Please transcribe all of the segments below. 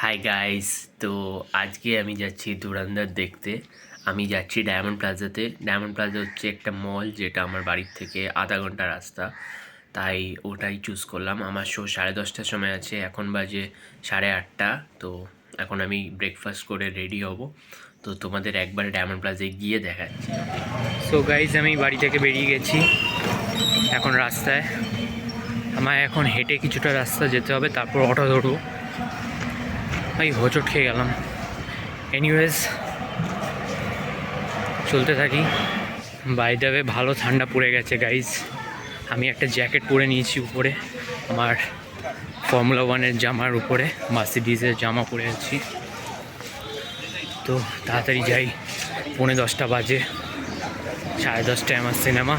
Hi guys. তো আজকে আমি যাচ্ছি ধুরন্ধর দেখতে। আমি যাচ্ছি ডায়মন্ড প্লাজাতে। ডায়মন্ড প্লাজা হচ্ছে একটা মল যেটা আমার বাড়ির থেকে আধা ঘন্টা রাস্তা, তাই ওটাই চুজ করলাম। আমার শো 10:30টার সময় আছে, এখন বাজে 8:30। তো এখন আমি ব্রেকফাস্ট করে রেডি হব। তো তোমাদের একবার ডায়মন্ড প্লাজায় গিয়ে দেখাচ্ছি। সো গাইজ আমি বাড়ি থেকে বেরিয়ে গেছি, এখন রাস্তায়। আমায় এখন হেঁটে কিছুটা রাস্তা যেতে হবে, তারপর অটো ধরবো। ভাই হোঁচট খেয়ে গেলাম। এনিওয়েজ চলতে থাকি। বাই দ্য ওয়ে ভালো ঠান্ডা পড়ে গেছে গাইজ। আমি একটা জ্যাকেট পরে নিয়েছি উপরে, আমার ফর্মুলা 1-এর জামার উপরে মার্সিডিজের জামা পরে আছি। তো তাড়াতাড়ি যাই, 10:45 বাজে, 10:30টায় আমার সিনেমা।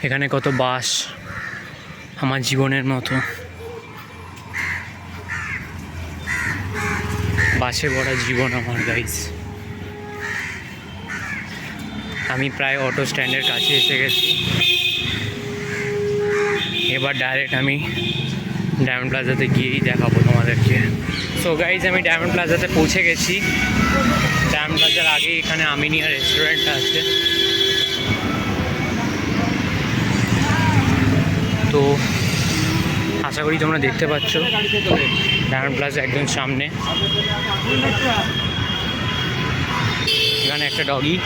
এখানে কত বাস, আমার জীবনের মতো বাসে ভরা জীবন আমার গাইস। আমি প্রায় অটো স্ট্যান্ডের কাছে এসে গেছি, এবার ডাইরেক্ট আমি ডায়মন্ড প্লাজাতে গিয়েই দেখাবো তোমাদেরকে। সো গাইজ আমি ডায়মন্ড প্লাজাতে পৌঁছে গেছি। ডায়মন্ড প্লাজার আগে এখানে আমিনিয়া রেস্টুরেন্ট আছে। তো আশা করি তোমরা দেখতে পাচ্ছ ডায়মন্ড প্লাজা একদম সামনে। এখানে একটা ডগি,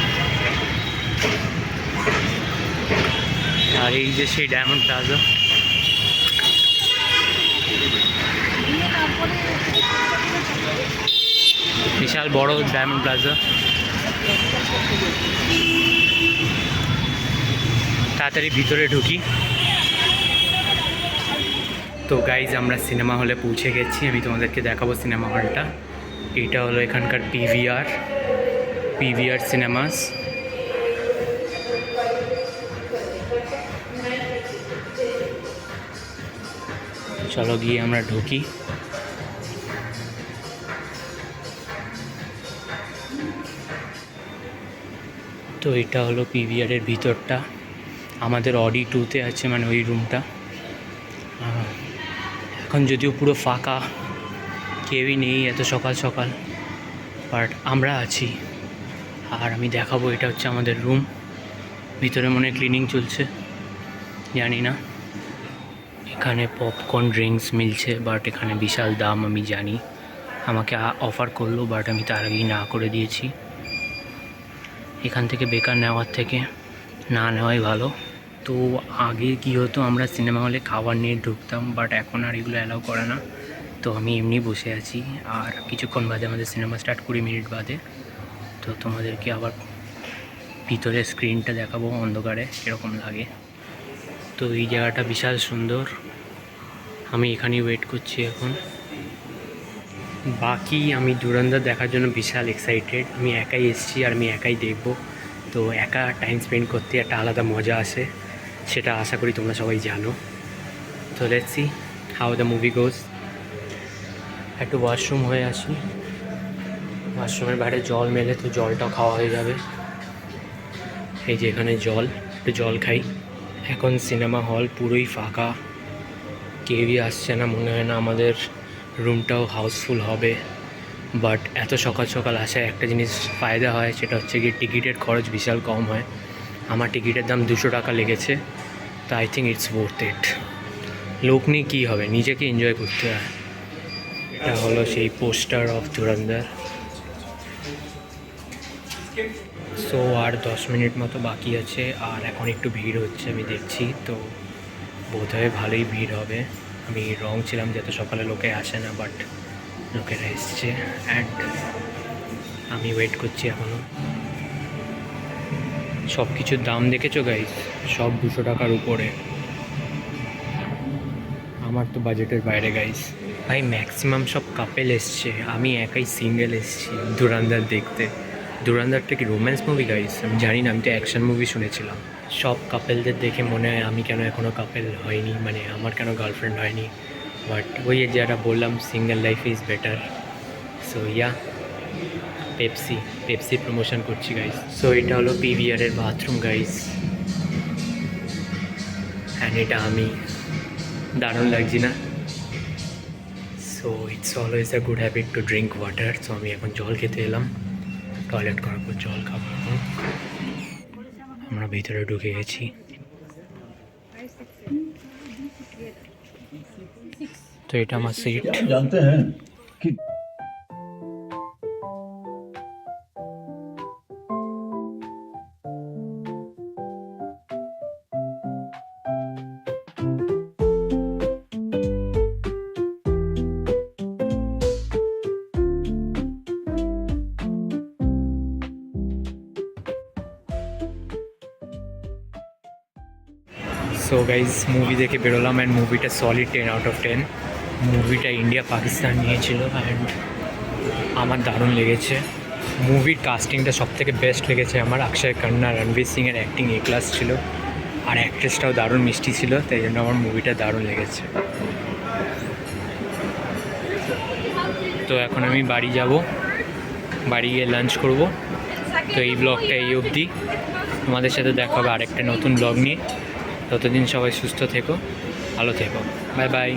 আর এই যে সেই ডায়মন্ড প্লাজা। বিশাল বড় ডায়মন্ড প্লাজা। তাড়াতাড়ি ভিতরে ঢুকি। তো গাইজ আমরা সিনেমা হলে পৌঁছে গেছি, আমি তোমাদেরকে দেখাবো সিনেমা হলটা। এটা হলো এখানকার পিভিআর সিনেমাস। চলো গিয়ে আমরা ঢুকি। তো এটা হলো পিভিআরের ভিতরটা, আমাদের অডি 2-তে আছে, মানে ওই রুমটা। এখন যদিও পুরো ফাঁকা, কেউই নেই এত সকাল সকাল, বাট আমরা আছি। আর আমি দেখাবো, এটা হচ্ছে আমাদের রুম। ভিতরে মনে হয় ক্লিনিং চলছে, জানি না। এখানে পপকর্ন ড্রিঙ্কস মিলছে, বাট এখানে বিশাল দাম আমি জানি। আমাকে অফার করলো, বাট আমি তার আগেই না করে দিয়েছি। এখান থেকে বেকার নেওয়ার থেকে না নেওয়াই ভালো। তো আগে কি হতো, আমরা সিনেমা হলে খাবার নিয়ে ঢুকতাম, বাট এখন আর এগুলো অ্যালাউ করে না। তো আমি এমনি বসে আছি, আর কিছুক্ষণ বাদে আমাদের সিনেমা স্টার্ট, 20 মিনিট বাদে। তো তোমাদেরকে আবার ভিতরে স্ক্রিনটা দেখাবো অন্ধকারে এরকম লাগে। তো এই জায়গাটা বিশাল সুন্দর, আমি এখানেই ওয়েট করছি এখন। বাকি আমি ধুরন্ধর দেখার জন্য বিশাল এক্সাইটেড। আমি একাই এসেছি আর আমি একাই দেখব। তো একা টাইম স্পেন্ড করতে একটা আলাদা মজা আসে, সেটা আশা করি তোমরা সবাই জানো। তো let's see how the movie goes. একটু ওয়াশরুম হয়ে আসি, ওয়াশরুমের বাইরে জল মেলে, তো জলটাও খাওয়া হয়ে যাবে। এই যে এখানে জল, একটু জল খাই। এখন সিনেমা হল পুরোই ফাঁকা, কেউই আসছে না, মনে হয় না আমাদের রুমটাও হাউসফুল হবে। বাট এত সকাল সকাল আসায় একটা জিনিস ফায়দা হয়, সেটা হচ্ছে কি টিকিটের খরচ বিশাল কম হয়। আমার টিকিটের দাম 200 টাকা লেগেছে, তো I think it's worth it. লোক নিয়ে কী হবে, নিজেকে এনজয় করতে হয়। এটা হলো সেই পোস্টার অফ ধুরন্ধর। সো আর 10 মিনিট মতো বাকি আছে, আর এখন একটু ভিড় হচ্ছে আমি দেখছি। তো বোধহয় ভালোই ভিড় হবে। আমি রং ছিলাম যত সকালে লোকে আসে না, বাট লোকেরা এসছে। অ্যান্ড আমি ওয়েট করছি এখনও। সব কিছুর দাম দেখেছো গাইস, সব 200 টাকার উপরে। আমার তো বাজেটের বাইরে গাইস। ভাই ম্যাক্সিমাম সব কাপেল এসছে, আমি একাই সিঙ্গেল এসছি ধুরন্ধর দেখতে। ধুরন্ধরটা কি রোম্যান্স মুভি গাইস? আমি জানি না, আমি তো অ্যাকশন মুভি শুনেছিলাম। সব কাপেলদের দেখে মনে হয় আমি কেন এখনও কাপেল হয়নি, মানে আমার কেন গার্লফ্রেন্ড হয়নি। বাট ওই যারা বললাম, single life is better. So yeah, Pepsi promotion করছি গাইস। সো এটা হলো পিভিআরের বাথরুম গাইস, অ্যান্ড এটা আমি। দারুণ লাগছে না? So it's always a good habit to drink water. So আমি এখন জল খেতে এলাম, টয়লেট করার পর জল খাবার পর আমরা ভিতরে ঢুকে গেছি। তো এটা আমার সিট। जानते हैं कि সো গাইজ মুভি দেখে বেরোলাম অ্যান্ড মুভিটা সলিড 10/10। মুভিটা ইন্ডিয়া পাকিস্তান নিয়েছিল অ্যান্ড আমার দারুণ লেগেছে। মুভির কাস্টিংটা সব থেকে বেস্ট লেগেছে আমার। অক্ষয় খান্না, রণবীর সিংয়ের অ্যাক্টিং এ ক্লাস ছিল, আর অ্যাক্ট্রেসটাও দারুণ মিষ্টি ছিল, তাই জন্য আমার মুভিটা দারুণ লেগেছে। তো এখন আমি বাড়ি যাব, বাড়ি গিয়ে লাঞ্চ করব। তো এই ব্লগটা এই অবধি, তোমাদের সাথে দেখা হবে আরেকটা নতুন ব্লগ নিয়ে। ততদিন সবাই সুস্থ থেকো, ভালো থেকো, বাই বাই।